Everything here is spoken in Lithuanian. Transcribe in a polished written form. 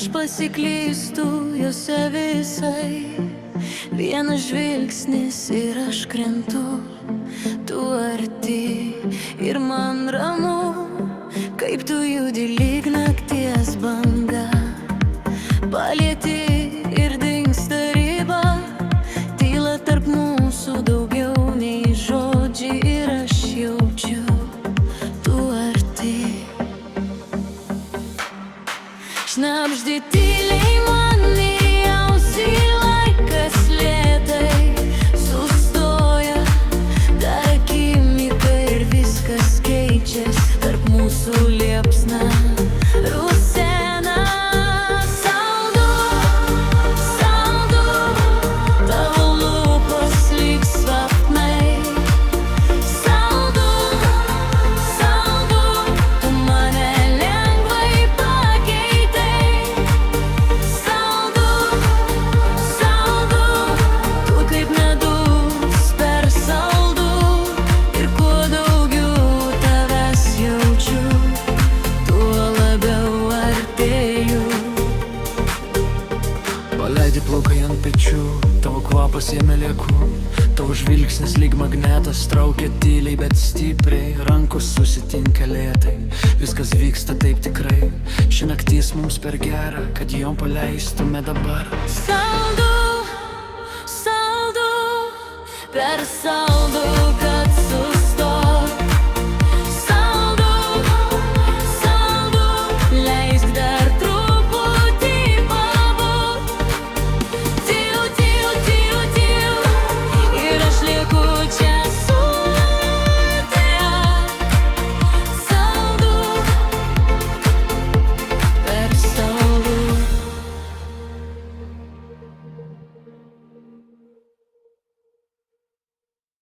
Aš pasiklystu juose visai, vienas žvilgsnis ir aš krentu. Tu arti ir man ramu, kaip tu judi lyg nakties banga. Palieti ir dingsta riba, tyla tarp mūsų daugiau nei žodžiai ir aš jaučiu, tu arti. Šnabždi tyliai man į ausį, laikas lėtai sustoja. Dar akimirka ir viskas keičias, tarp mūsų liepsna rusena. Saldu, saldu, tavo lūpos lyg sapnai. Saldu, saldu, tu mane lengvai pakeitei. Saldu, saldu, tu kaip medus per saldu. Ir kuo daugiau tavęs jaučiu, tuo labiau artėju. Paleidi plaukai ant pečių, tavo kvapas ėmė lieku. Tavo žvilgsnis lyg magnetas traukia tyliai, bet stipriai. Rankos susitinka lėtai, viskas vyksta taip tikrai. Ši naktis mums per gera, kad jom paleistume dabar. Saldu, saldu, per saldu.